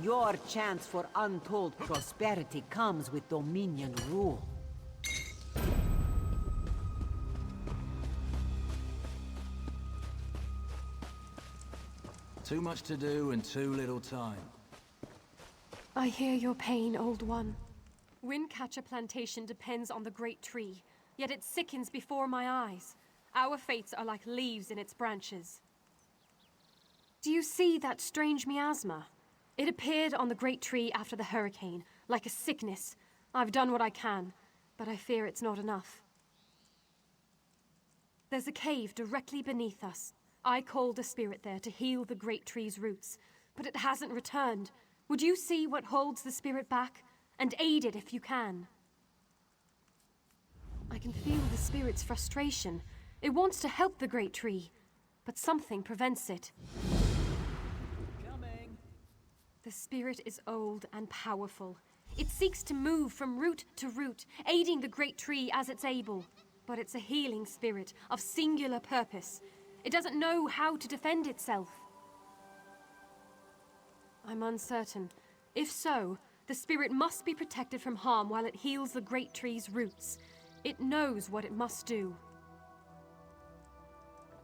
Your chance for untold prosperity comes with Dominion rule. Too much to do and too little time. I hear your pain, old one. Windcatcher Plantation depends on the great tree, yet it sickens before my eyes. Our fates are like leaves in its branches. Do you see that strange miasma? It appeared on the great tree after the hurricane, like a sickness. I've done what I can, but I fear it's not enough. There's a cave directly beneath us. I called a spirit there to heal the great tree's roots, but it hasn't returned. Would you see what holds the spirit back, and aid it if you can? I can feel the spirit's frustration. It wants to help the great tree, but something prevents it. Coming. The spirit is old and powerful. It seeks to move from root to root, aiding the great tree as it's able. But it's a healing spirit of singular purpose. It doesn't know how to defend itself. I'm uncertain. If so, the spirit must be protected from harm while it heals the great tree's roots. It knows what it must do.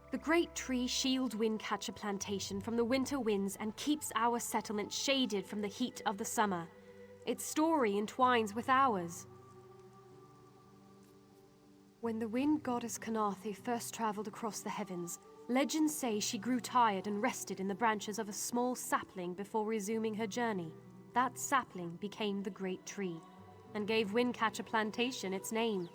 The great tree shields Windcatcher Plantation from the winter winds and keeps our settlement shaded from the heat of the summer. Its story entwines with ours. When the wind goddess Kanathi first traveled across the heavens, legends say she grew tired and rested in the branches of a small sapling before resuming her journey. That sapling became the great tree, and gave Windcatcher Plantation its name.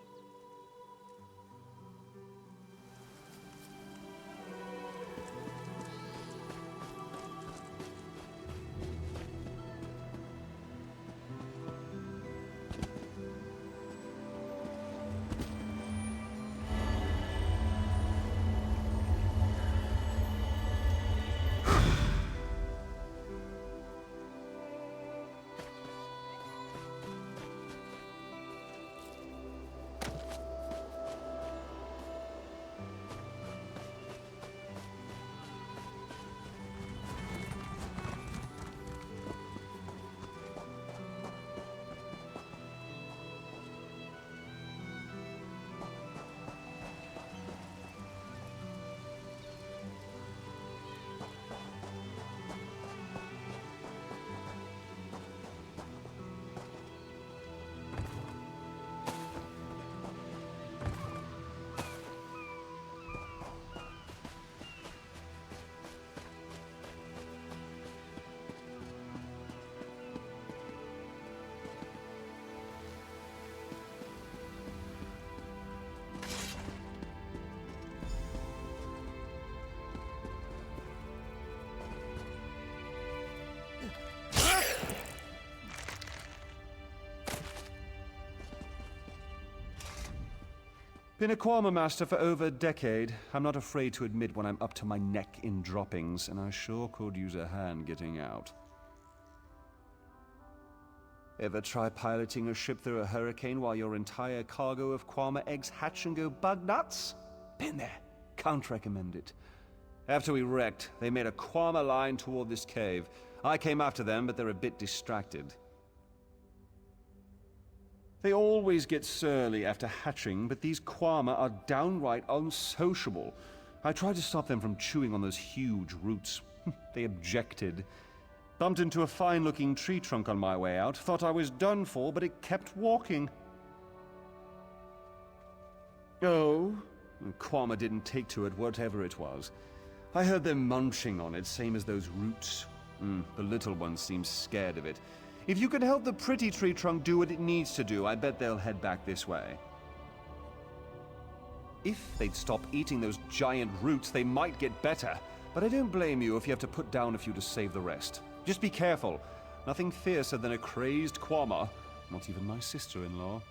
Been a Kwama master for over a decade. I'm not afraid to admit when I'm up to my neck in droppings, and I sure could use a hand getting out. Ever try piloting a ship through a hurricane while your entire cargo of Kwama eggs hatch and go bug nuts? Been there. Can't recommend it. After we wrecked, they made a Kwama line toward this cave. I came after them, but they're a bit distracted. They always get surly after hatching, but these Kwama are downright unsociable. I tried to stop them from chewing on those huge roots. They objected. Bumped into a fine-looking tree trunk on my way out, thought I was done for, but it kept walking. Oh? Kwama didn't take to it, whatever it was. I heard them munching on it, same as those roots. The little one seems scared of it. If you could help the pretty tree trunk do what it needs to do, I bet they'll head back this way. If they'd stop eating those giant roots, they might get better. But I don't blame you if you have to put down a few to save the rest. Just be careful. Nothing fiercer than a crazed Kwama. Not even my sister-in-law.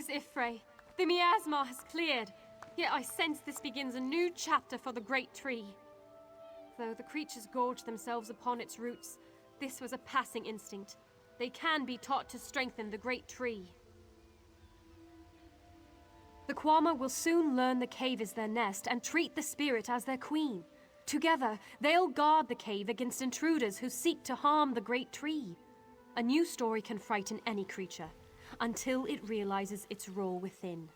Gorgeous Ifray, the miasma has cleared, yet I sense this begins a new chapter for the Great Tree. Though the creatures gorge themselves upon its roots, this was a passing instinct. They can be taught to strengthen the Great Tree. The Kwama will soon learn the cave is their nest and treat the spirit as their queen. Together, they'll guard the cave against intruders who seek to harm the Great Tree. A new story can frighten any creature, until it realizes its role within.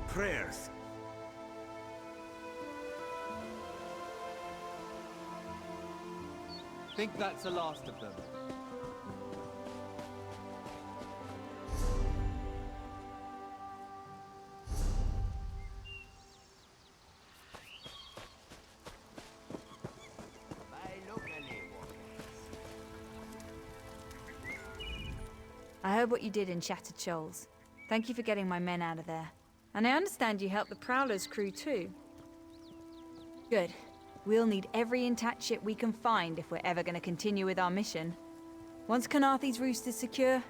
Prayers. Think that's the last of them. I heard what you did in Shattered Shoals. Thank you for getting my men out of there. And I understand you helped the Prowler's crew too. Good. We'll need every intact ship we can find if we're ever going to continue with our mission. Once Kanathe's Roost is secure,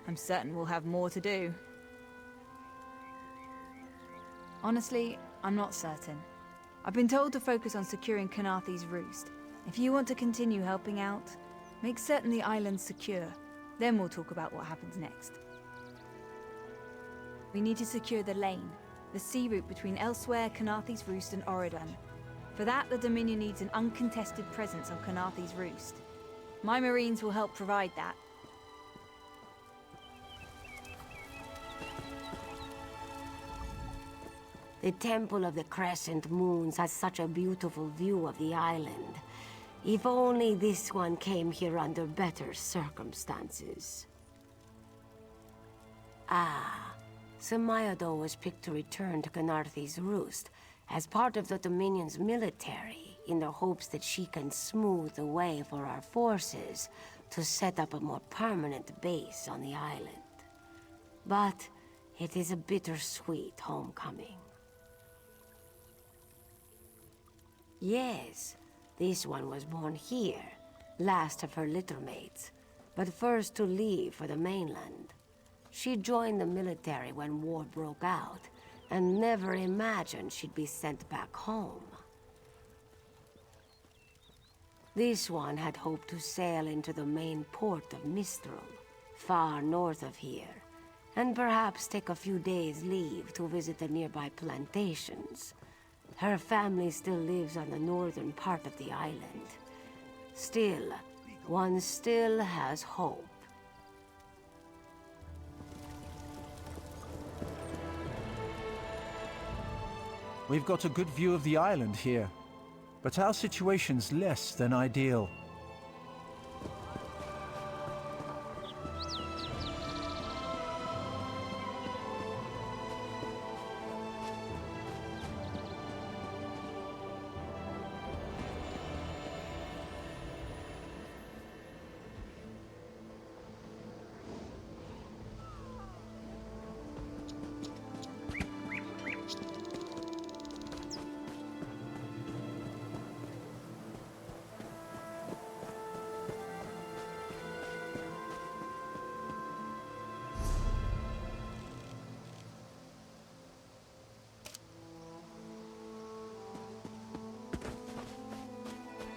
I'm certain we'll have more to do. Honestly, I'm not certain. I've been told to focus on securing Kanathe's Roost. If you want to continue helping out, make certain the island's secure. Then we'll talk about what happens next. We need to secure the lane, the sea route between Elsewhere, Kanathe's Roost, and Oredan. For that, the Dominion needs an uncontested presence on Kanathe's Roost. My Marines will help provide that. The Temple of the Crescent Moons has such a beautiful view of the island. If only this one came here under better circumstances. Ah, Samayado was picked to return to Kanathe's Roost as part of the Dominion's military in the hopes that she can smooth the way for our forces to set up a more permanent base on the island. But it is a bittersweet homecoming. Yes, this one was born here, last of her littermates, but first to leave for the mainland. She joined the military when war broke out, and never imagined she'd be sent back home. This one had hoped to sail into the main port of Mistral, far north of here, and perhaps take a few days' leave to visit the nearby plantations. Her family still lives on the northern part of the island. Still, one still has hope. We've got a good view of the island here, but our situation's less than ideal.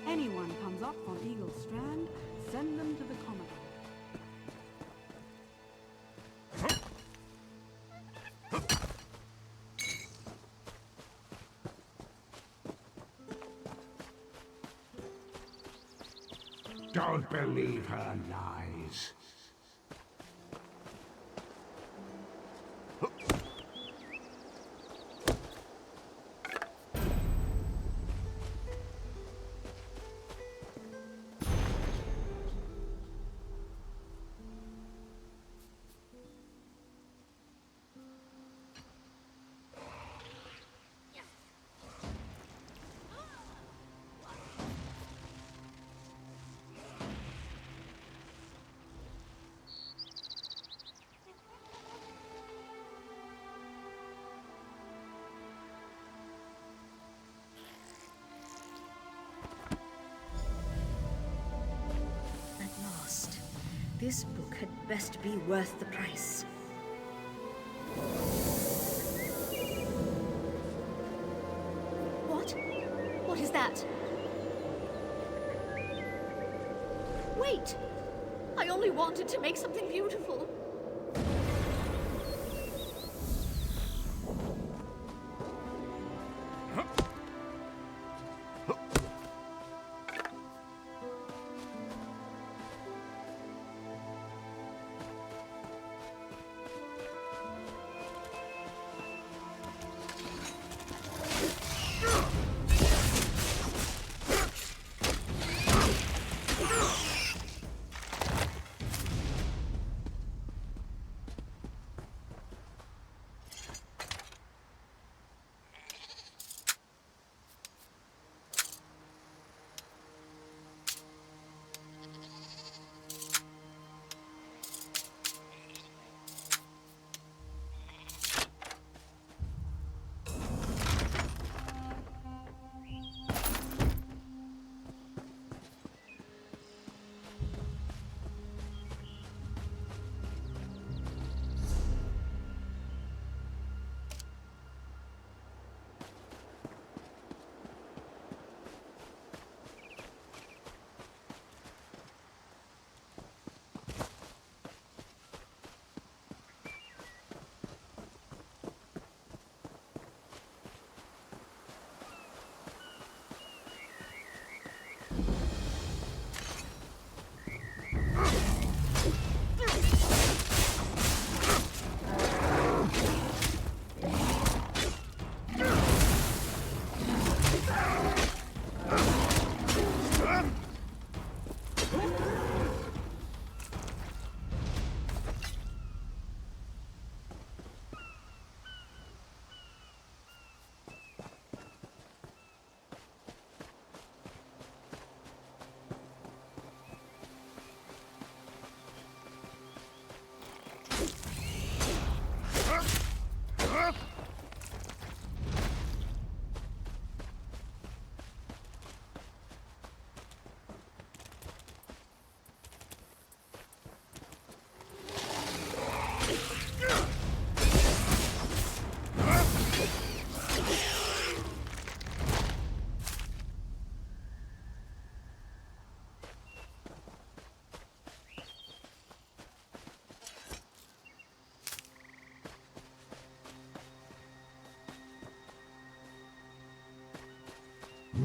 Anyone comes up on Eagle Strand, send them to the Commodore. Don't believe her lies. This book had best be worth the price. What? What is that? Wait! I only wanted to make something beautiful.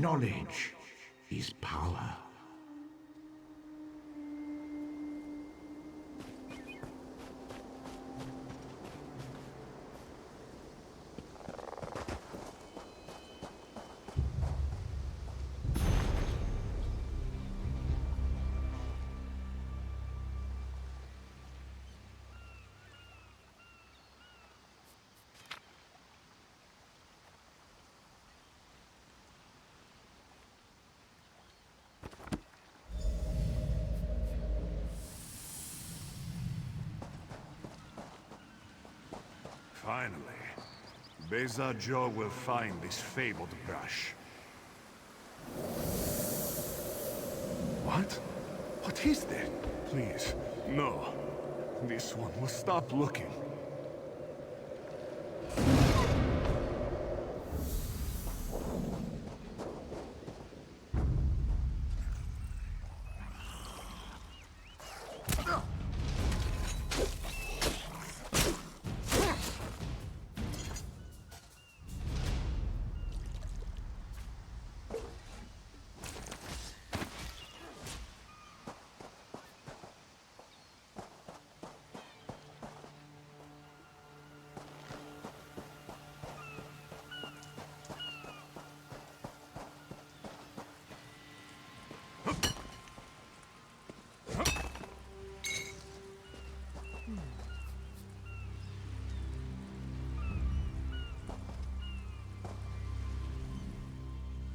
knowledge is power. Finally, Beza Joe will find this fabled brush. What? What is that? Please, no. This one will stop looking.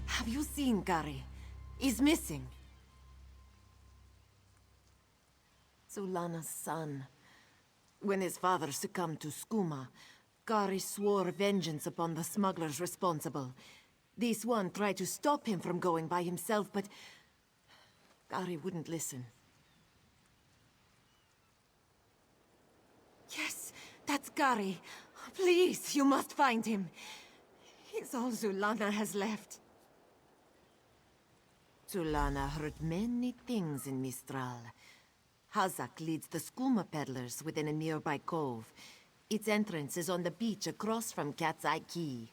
Have you seen Gary? He's missing. Zulana's son. When his father succumbed to skooma, Gary swore vengeance upon the smugglers responsible. This one tried to stop him from going by himself, but Gary wouldn't listen. Yes, that's Gary. Please, you must find him. He's all Zulana has left. Zulana heard many things in Mistral. Hazak leads the skooma peddlers within a nearby cove. Its entrance is on the beach across from Cat's Eye Key.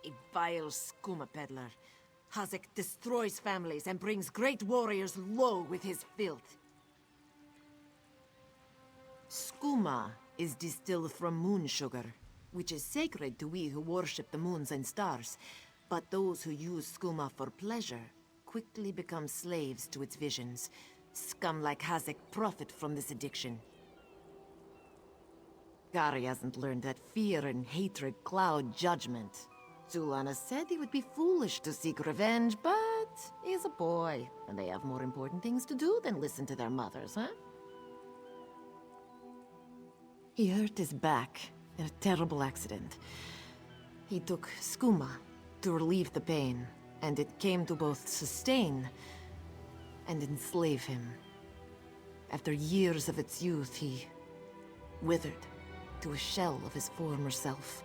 A vile skooma peddler. Hazak destroys families and brings great warriors low with his filth. Skooma is distilled from moon sugar, which is sacred to we who worship the moons and stars. But those who use skooma for pleasure quickly become slaves to its visions. Scum like Hazak profit from this addiction. Gary hasn't learned that fear and hatred cloud judgment. Zulana said he would be foolish to seek revenge, but he's a boy, and they have more important things to do than listen to their mothers, huh? He hurt his back in a terrible accident. He took skooma to relieve the pain, and it came to both sustain and enslave him. After years of its youth, he withered to a shell of his former self.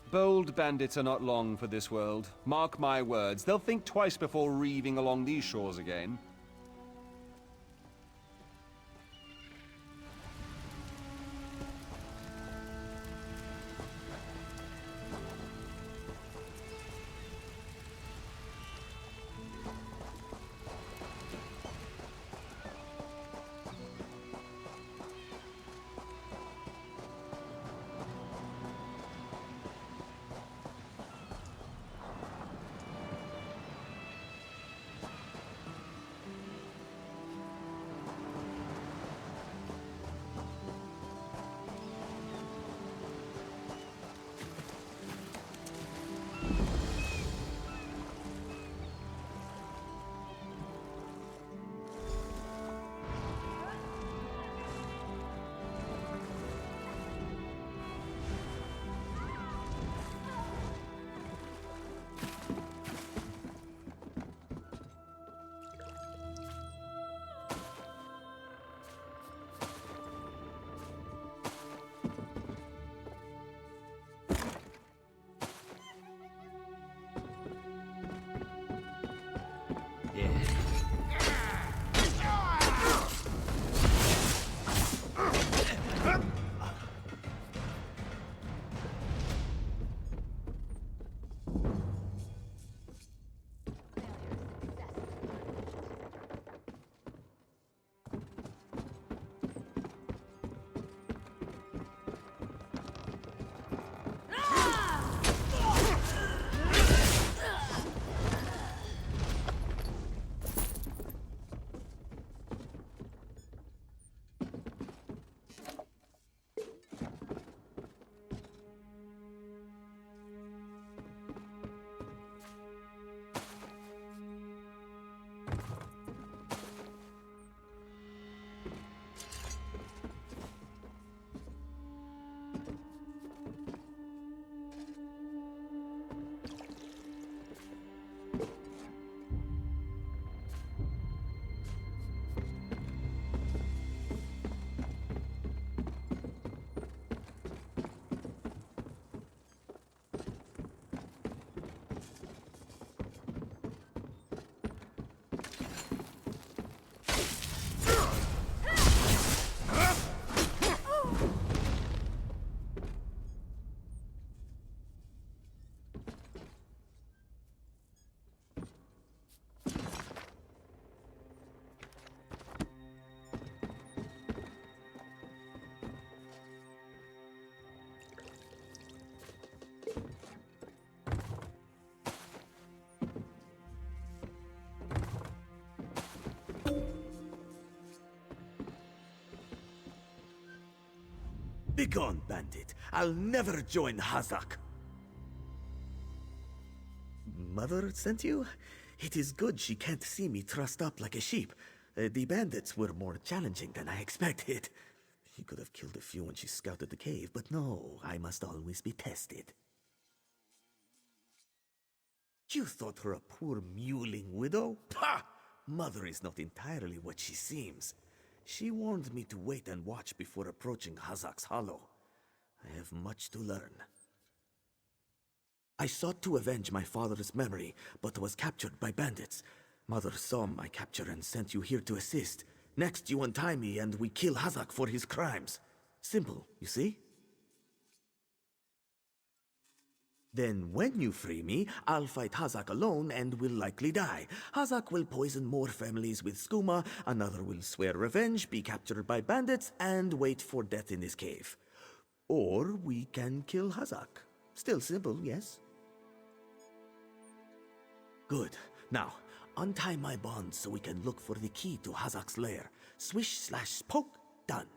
Bold bandits are not long for this world. Mark my words, they'll think twice before reaving along these shores again. Begone, bandit. I'll never join Hazak. Mother sent you? It is good she can't see me trussed up like a sheep. The bandits were more challenging than I expected. She could have killed a few when she scouted the cave, but no, I must always be tested. You thought her a poor mewling widow? Pah! Mother is not entirely what she seems. She warned me to wait and watch before approaching Hazak's Hollow. I have much to learn. I sought to avenge my father's memory, but was captured by bandits. Mother saw my capture and sent you here to assist. Next, you untie me and we kill Hazak for his crimes. Simple, you see? Then when you free me, I'll fight Hazak alone and will likely die. Hazak will poison more families with skooma, another will swear revenge, be captured by bandits, and wait for death in this cave. Or we can kill Hazak. Still simple, yes? Good. Now, untie my bonds so we can look for the key to Hazak's lair. Swish/poke, done.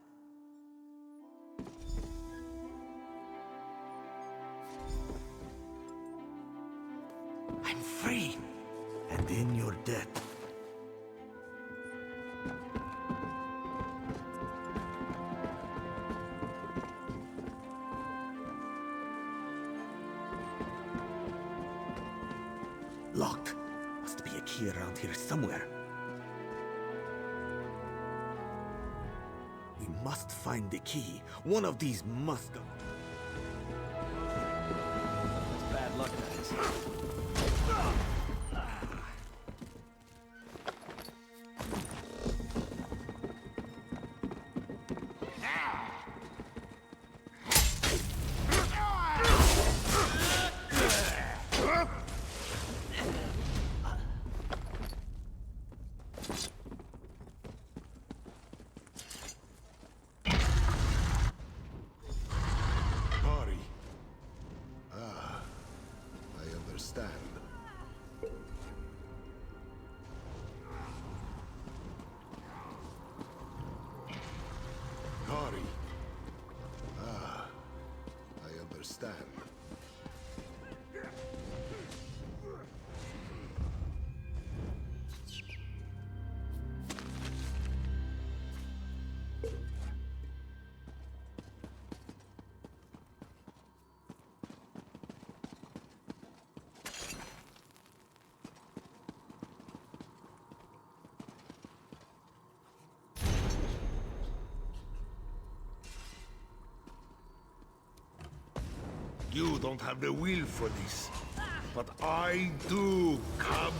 I'm free, and in your debt. Locked. Must be a key around here somewhere. We must find the key. One of these must go. That's bad luck, that is. You don't have the will for this, but I do, cub.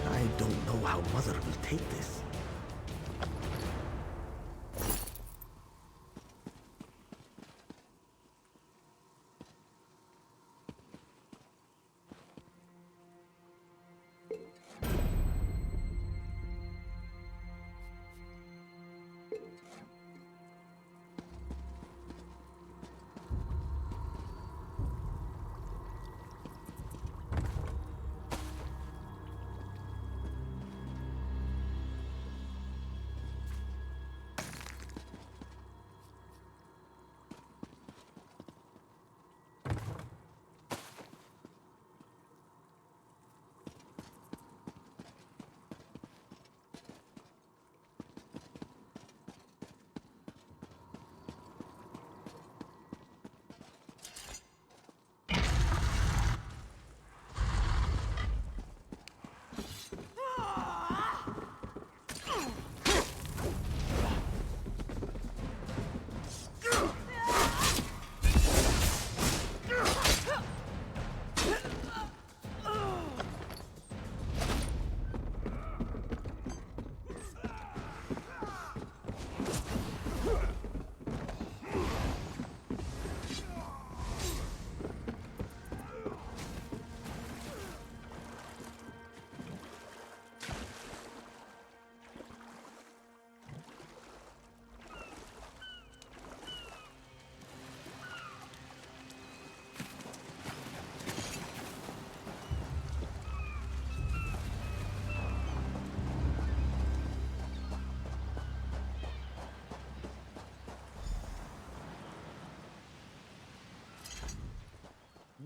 I don't know how Mother will take this.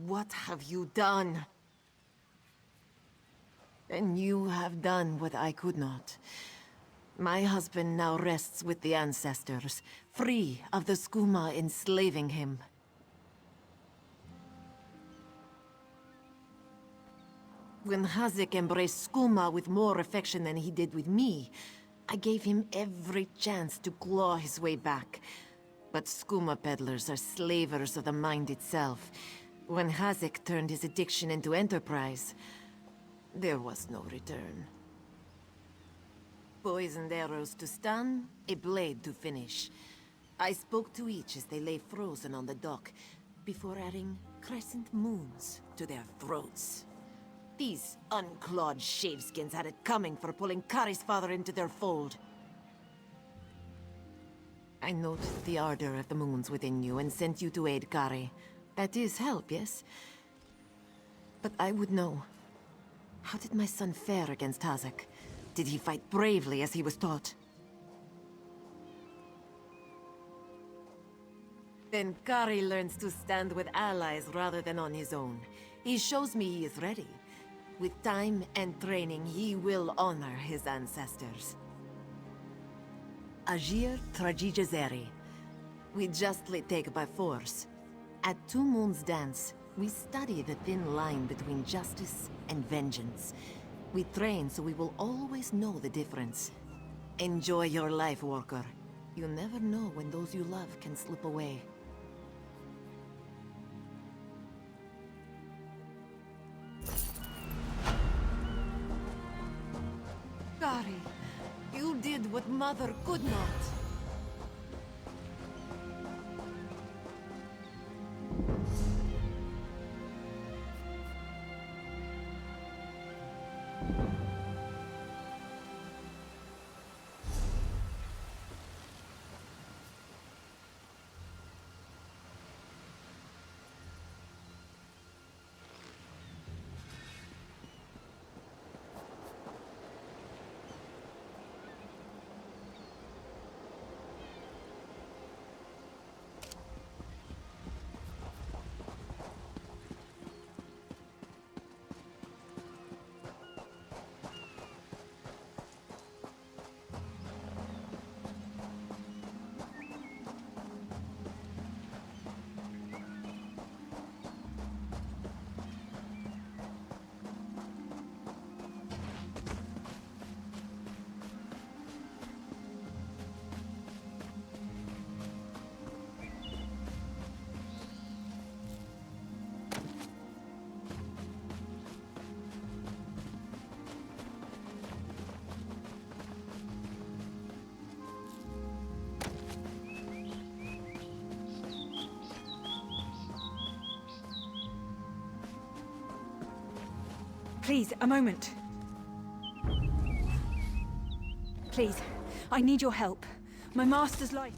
What have you done? And you have done what I could not. My husband now rests with the ancestors, free of the skooma enslaving him. When Hazik embraced skooma with more affection than he did with me, I gave him every chance to claw his way back. But skooma peddlers are slavers of the mind itself. When Hazik turned his addiction into enterprise, there was no return. Poisoned arrows to stun, a blade to finish. I spoke to each as they lay frozen on the dock, before adding crescent moons to their throats. These unclawed shaveskins had it coming for pulling Kari's father into their fold. I noted the ardor of the moons within you and sent you to aid Kari. That is help, yes? But I would know. How did my son fare against Hazik? Did he fight bravely as he was taught? Then Kari learns to stand with allies rather than on his own. He shows me he is ready. With time and training, he will honor his ancestors. Agir Tragijazeri. We justly take by force. At Two Moons Dance, we study the thin line between justice and vengeance. We train so we will always know the difference. Enjoy your life, worker. You never know when those you love can slip away. Kari, you did what Mother could not. Please, a moment. Please, I need your help. My master's life...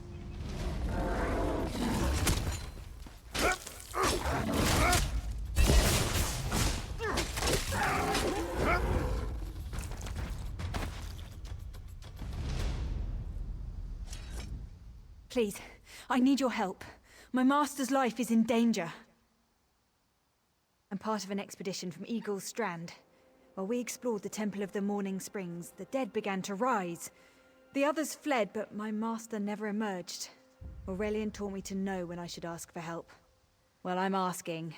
Please, I need your help. My master's life is in danger. I'm part of an expedition from Eagle's Strand. While we explored the Temple of the Morning Springs, the dead began to rise. The others fled, but my master never emerged. Aurelian taught me to know when I should ask for help. Well, I'm asking.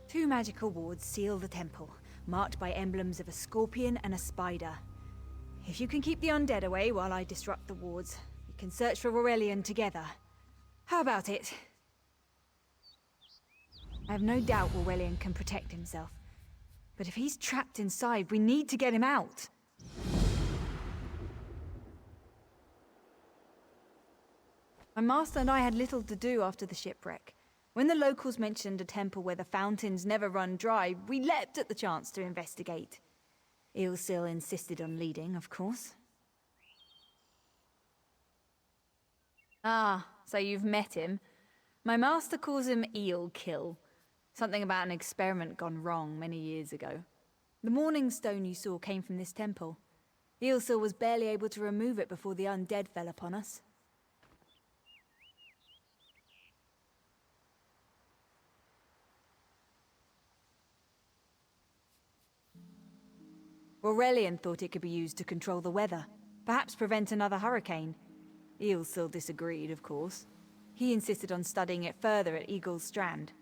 2 magical wards seal the temple, marked by emblems of a scorpion and a spider. If you can keep the undead away while I disrupt the wards, we can search for Aurelian together. How about it? I have no doubt Aurelian can protect himself. But if he's trapped inside, we need to get him out. My master and I had little to do after the shipwreck. When the locals mentioned a temple where the fountains never run dry, we leapt at the chance to investigate. Ilsil insisted on leading, of course. Ah, so you've met him. My master calls him Eel-Kill. Something about an experiment gone wrong many years ago. The morning stone you saw came from this temple. Ilsil was barely able to remove it before the undead fell upon us. Aurelian thought it could be used to control the weather, perhaps prevent another hurricane. Eilsil disagreed, of course. He insisted on studying it further at Eagle's Strand.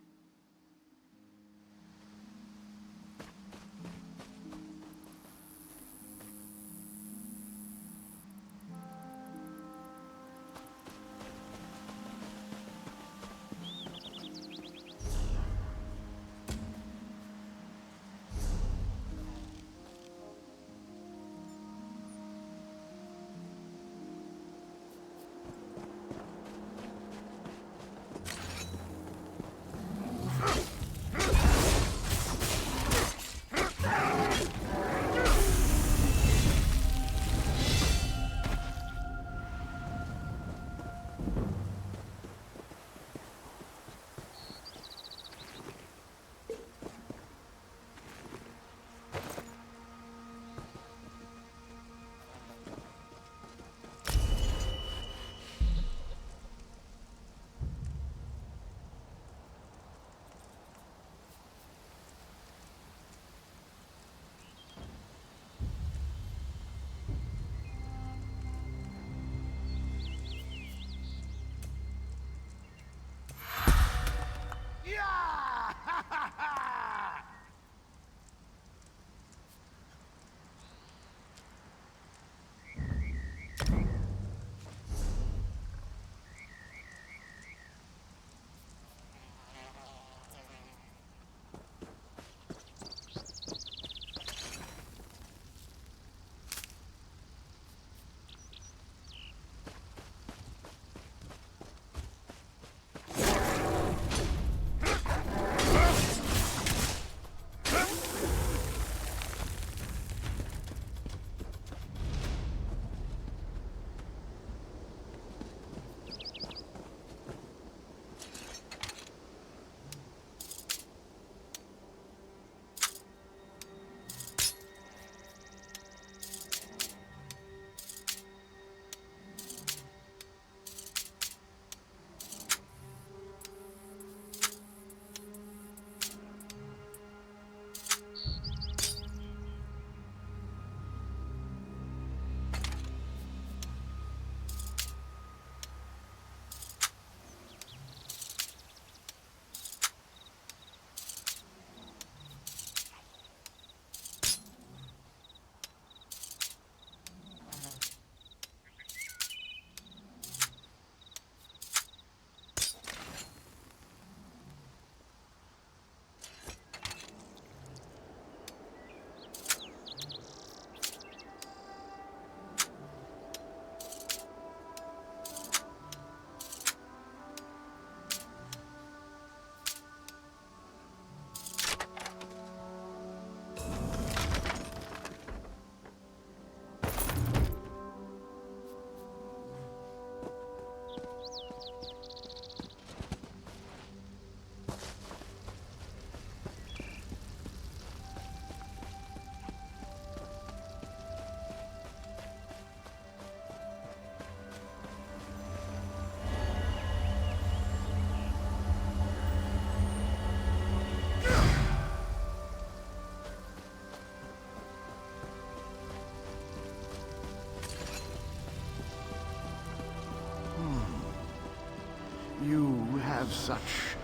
You have such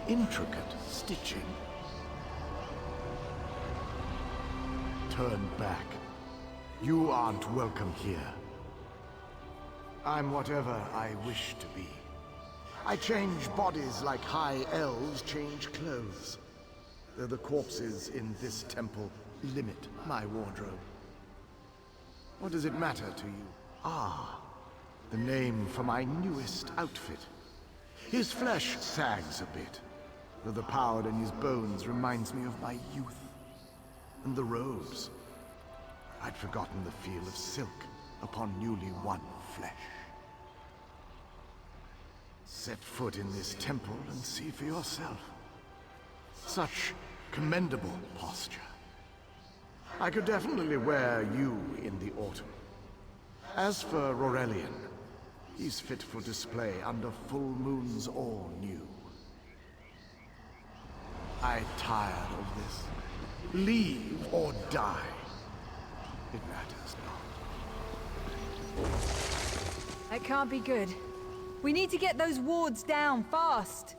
intricate stitching. Turn back. You aren't welcome here. I'm whatever I wish to be. I change bodies like high elves change clothes. Though the corpses in this temple limit my wardrobe. What does it matter to you? Ah, the name for my newest outfit. His flesh sags a bit, though the powder in his bones reminds me of my youth. And the robes. I'd forgotten the feel of silk upon newly won flesh. Set foot in this temple and see for yourself. Such commendable posture. I could definitely wear you in the autumn. As for Aurelian, he's fit for display under full moons or new. I'm tired of this. Leave or die. It matters not. That can't be good. We need to get those wards down fast.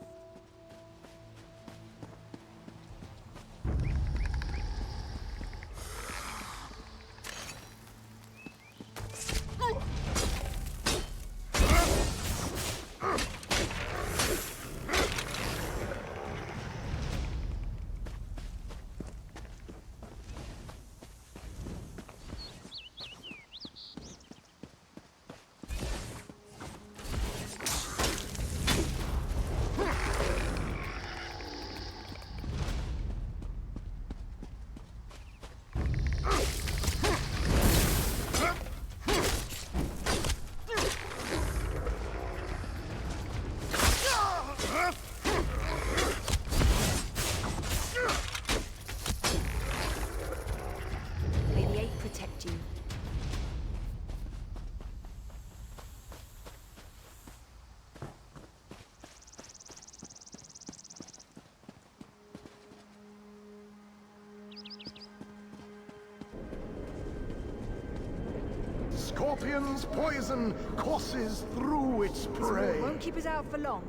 Scorpion's poison courses through its prey. It won't keep us out for long.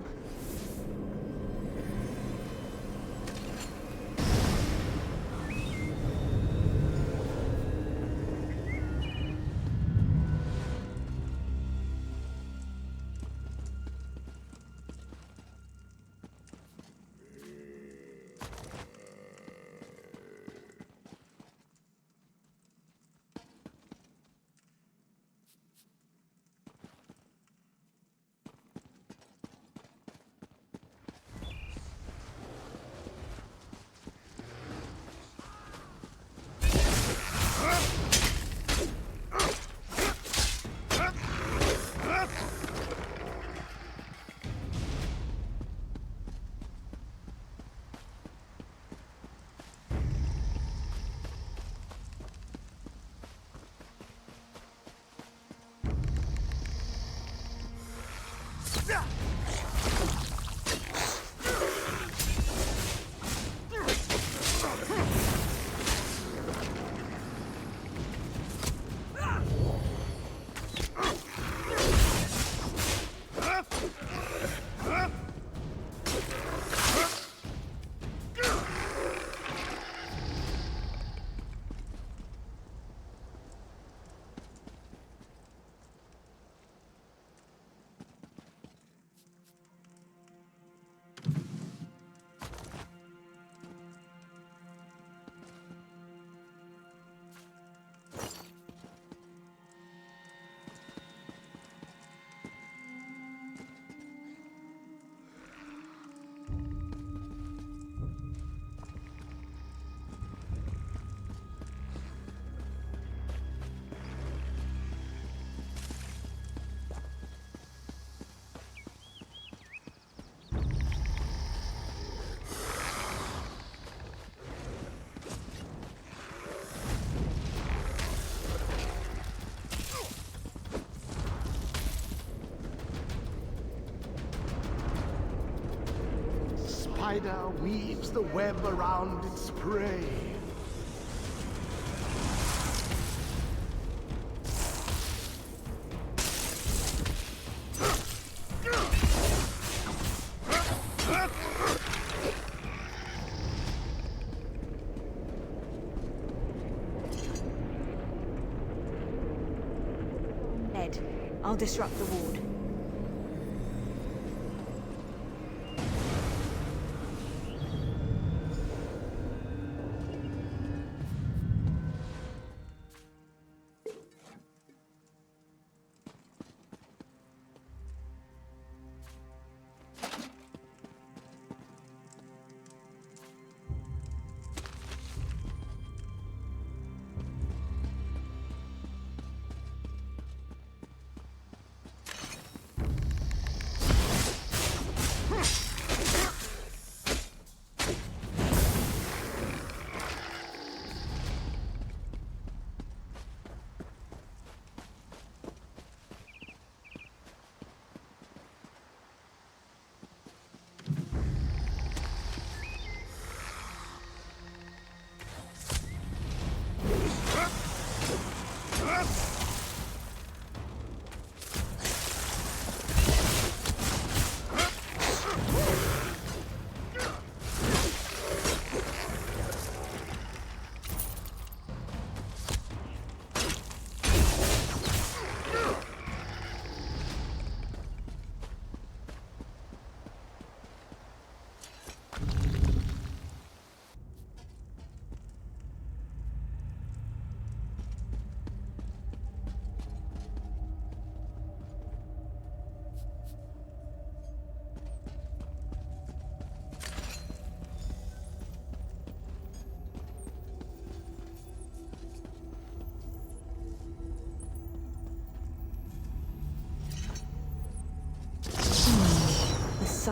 Spider weaves the web around its prey. Ed, I'll disrupt the ward.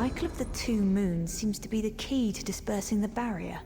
cycle of the 2 moons seems to be the key to dispersing the barrier.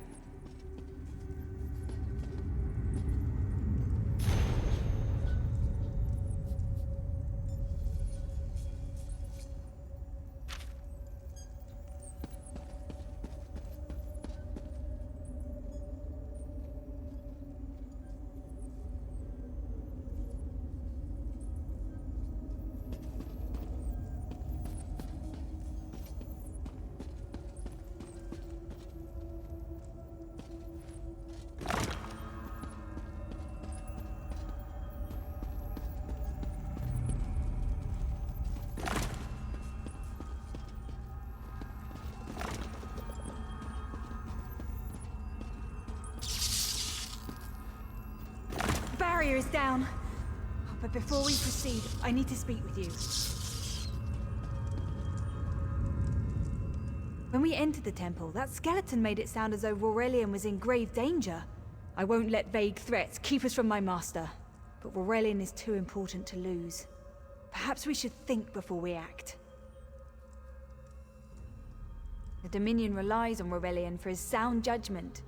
Barrier is down. But before we proceed, I need to speak with you. When we entered the temple, that skeleton made it sound as though Aurelian was in grave danger. I won't let vague threats keep us from my master. But Aurelian is too important to lose. Perhaps we should think before we act. The Dominion relies on Aurelian for his sound judgment.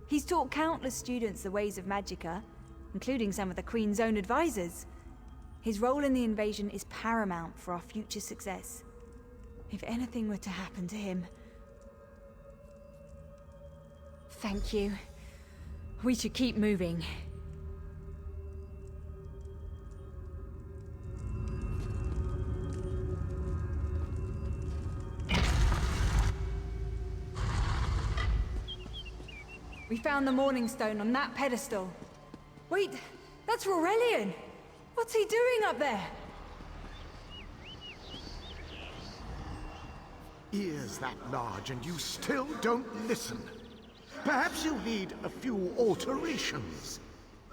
He's taught countless students the ways of magicka, including some of the Queen's own advisors. His role in the invasion is paramount for our future success. If anything were to happen to him... Thank you. We should keep moving. We found the Morning Stone on that pedestal. Wait, that's Aurelian! What's he doing up there? Ears that large and you still don't listen. Perhaps you need a few alterations.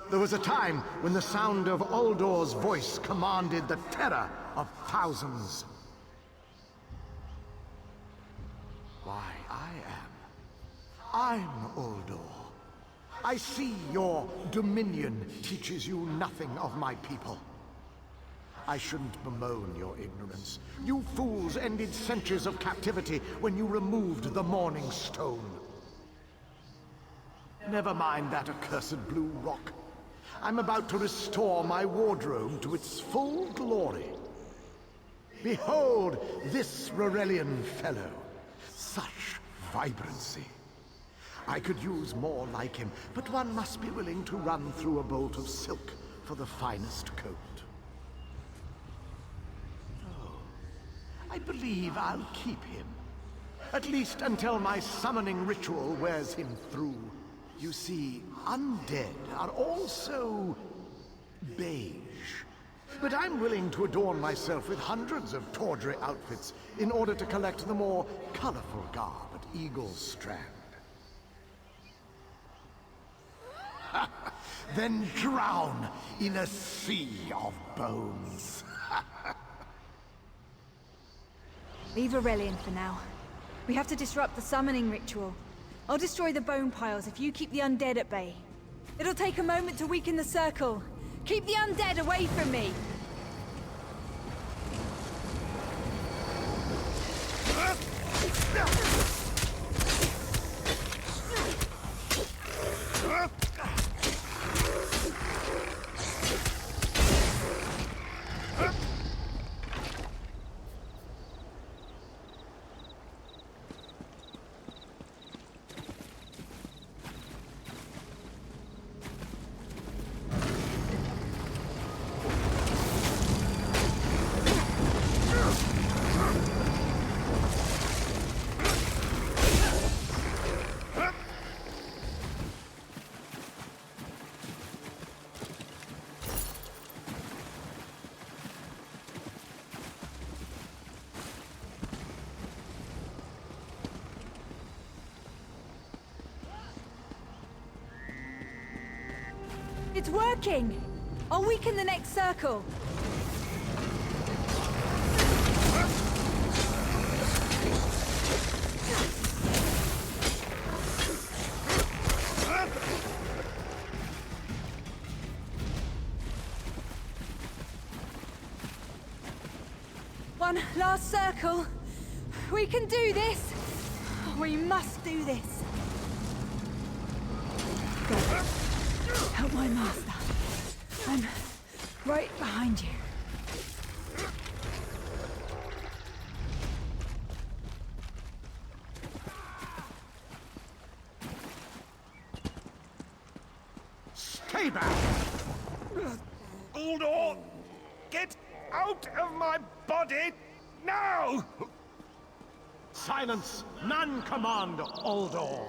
There was a time when the sound of Uldor's voice commanded the terror of thousands. Why, I'm Uldor. I see your dominion teaches you nothing of my people. I shouldn't bemoan your ignorance. You fools ended centuries of captivity when you removed the Morning Stone. Never mind that accursed blue rock. I'm about to restore my wardrobe to its full glory. Behold this Aurelian fellow. Such vibrancy. I could use more like him, but one must be willing to run through a bolt of silk for the finest coat. Oh, I believe I'll keep him. At least until my summoning ritual wears him through. You see, undead are also beige. But I'm willing to adorn myself with hundreds of tawdry outfits in order to collect the more colorful garb at Eagle Strand. Then drown in a sea of bones. Leave Aurelian for now. We have to disrupt the summoning ritual. I'll destroy the bone piles if you keep the undead at bay. It'll take a moment to weaken the circle. Keep the undead away from me! It's working! I'll weaken the next circle. One last circle. We can do this! We must do this! Go. Help my master. I'm right behind you. Stay back! Uldor! Get out of my body now! Silence! None command Uldor!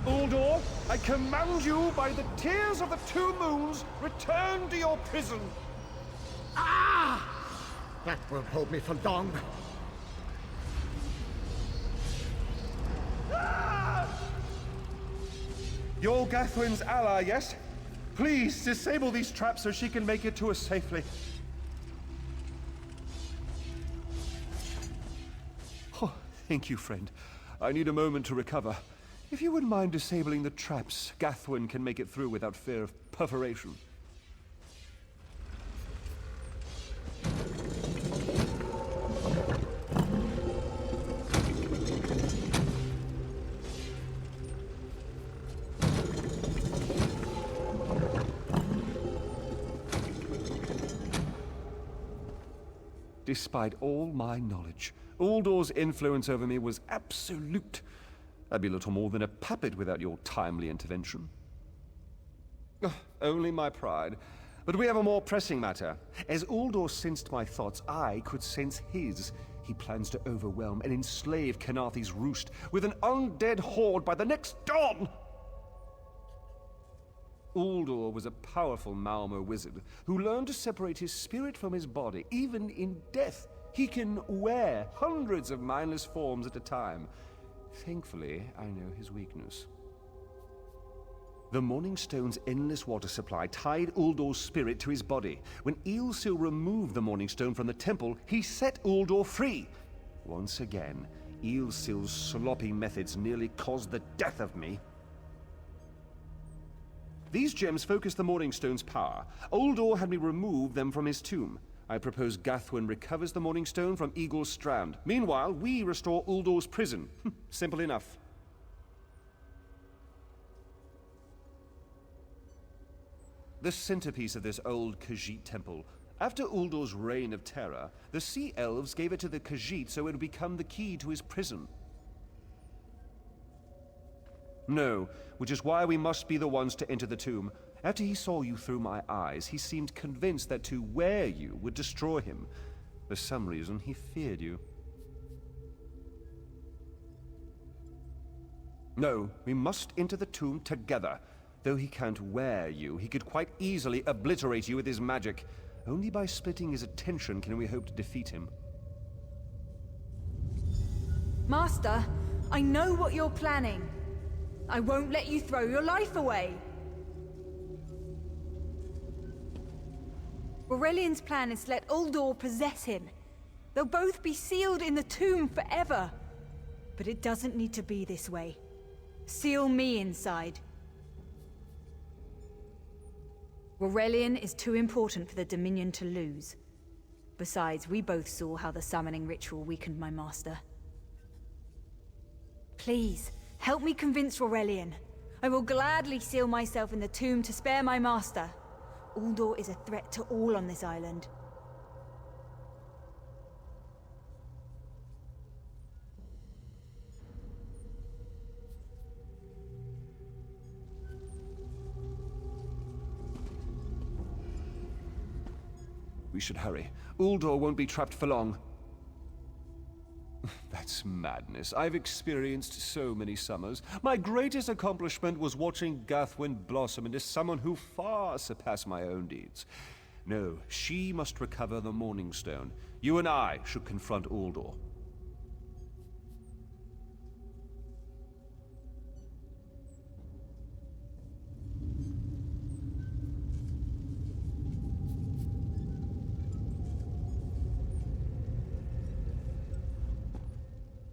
Uldor, I command you by the tears of the two moons, return to your prison. Ah! That won't hold me for long. You're Gathwin's ally, yes? Please, disable these traps so she can make it to us safely. Oh, thank you, friend. I need a moment to recover. If you wouldn't mind disabling the traps, Gathwin can make it through without fear of perforation. Despite all my knowledge, Uldor's influence over me was absolute. I'd be little more than a puppet without your timely intervention. Only my pride. But we have a more pressing matter. As Uldor sensed my thoughts, I could sense his. He plans to overwhelm and enslave Kenathi's roost with an undead horde by the next dawn! Uldor was a powerful Malmo wizard who learned to separate his spirit from his body, even in death. He can wear hundreds of mindless forms at a time. Thankfully, I know his weakness. The Morning Stone's endless water supply tied Uldor's spirit to his body. When Eilsil removed the Morning Stone from the temple, he set Uldor free. Once again, Eilsil's sloppy methods nearly caused the death of me. These gems focus the Morning Stone's power. Uldor had me remove them from his tomb. I propose Gathwin recovers the Morning Stone from Eagle's Strand. Meanwhile, we restore Uldor's prison. Simple enough. The centerpiece of this old Khajiit temple. After Uldor's reign of terror, the Sea Elves gave it to the Khajiit so it would become the key to his prison. No, which is why we must be the ones to enter the tomb. After he saw you through my eyes, he seemed convinced that to wear you would destroy him. For some reason, he feared you. No, we must enter the tomb together. Though he can't wear you, he could quite easily obliterate you with his magic. Only by splitting his attention can we hope to defeat him. Master, I know what you're planning. I won't let you throw your life away. Aurelian's plan is to let Uldor possess him. They'll both be sealed in the tomb forever. But it doesn't need to be this way. Seal me inside. Aurelian is too important for the Dominion to lose. Besides, we both saw how the summoning ritual weakened my master. Please, help me convince Aurelian. I will gladly seal myself in the tomb to spare my master. Uldur is a threat to all on this island. We should hurry. Uldur won't be trapped for long. That's madness. I've experienced so many summers. My greatest accomplishment was watching Gathwin blossom into someone who far surpassed my own deeds. No, she must recover the Morning Stone. You and I should confront Uldur.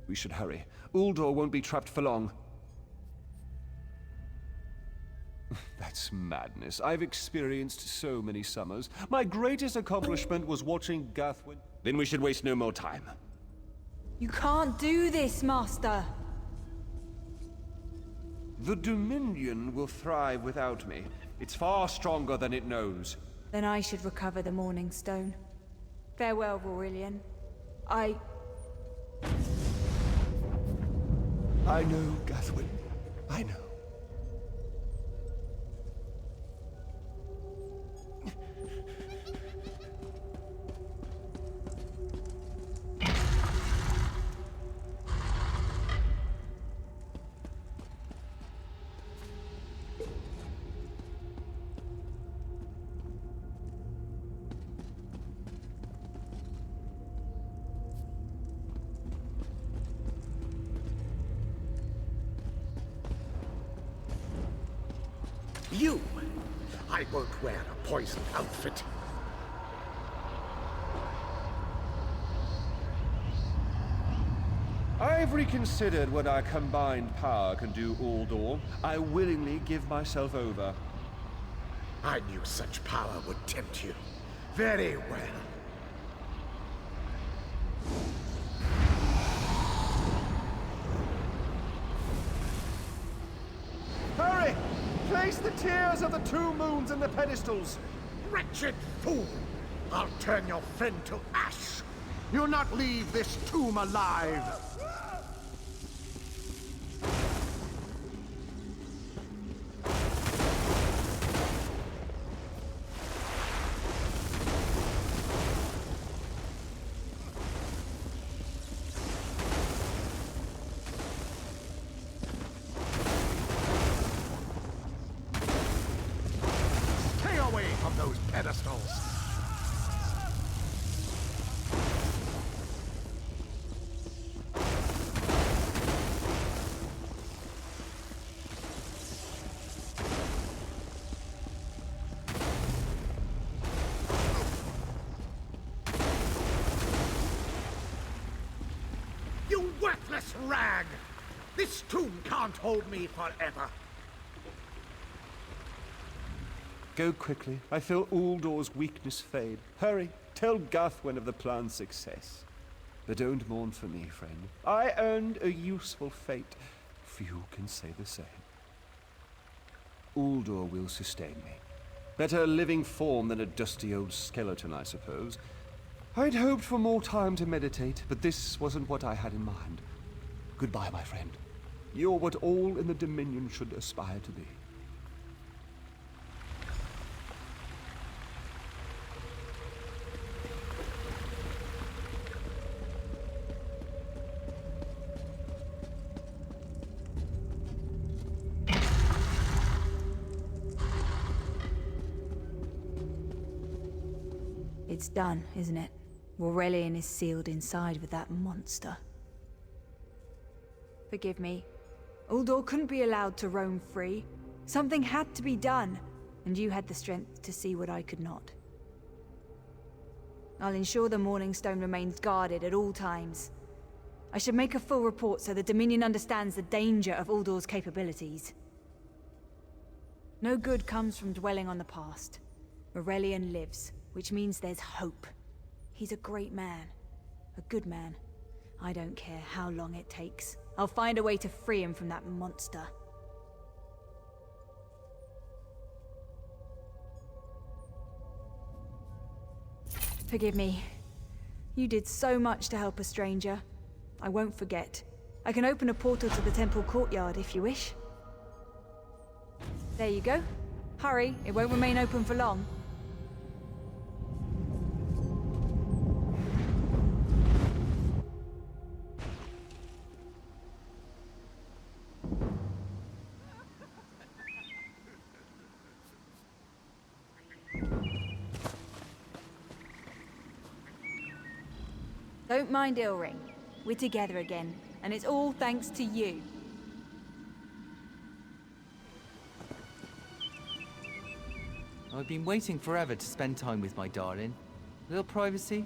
We should hurry. Uldur won't be trapped for long. That's madness. I've experienced so many summers. My greatest accomplishment was watching Gathwin. Then we should waste no more time. You can't do this, Master! The Dominion will thrive without me. It's far stronger than it knows. Then I should recover the Morning Stone. Farewell, Aurelian. I know, Gathwin. I know. You! I won't wear a poisoned outfit. I've reconsidered what our combined power can do, Uldur. I willingly give myself over. I knew such power would tempt you. Very well. Hurry! Place the tears of the two moons in the pedestals! Wretched fool! I'll turn your friend to ash! You'll not leave this tomb alive! You worthless rag! This tomb can't hold me forever. Go quickly. I feel Uldur's weakness fade. Hurry, tell Gathwin of the plan's success. But don't mourn for me, friend. I earned a useful fate. Few can say the same. Uldur will sustain me. Better a living form than a dusty old skeleton, I suppose. I'd hoped for more time to meditate, but this wasn't what I had in mind. Goodbye, my friend. You're what all in the Dominion should aspire to be. It's done, isn't it? Aurelian is sealed inside with that monster. Forgive me. Uldur couldn't be allowed to roam free. Something had to be done, and you had the strength to see what I could not. I'll ensure the Morning Stone remains guarded at all times. I should make a full report so the Dominion understands the danger of Uldur's capabilities. No good comes from dwelling on the past. Aurelian lives, which means there's hope. He's a great man. A good man. I don't care how long it takes. I'll find a way to free him from that monster. Forgive me. You did so much to help a stranger. I won't forget. I can open a portal to the temple courtyard if you wish. There you go. Hurry, it won't remain open for long. Don't mind Ilring. We're together again, and it's all thanks to you. I've been waiting forever to spend time with my darling. Little privacy?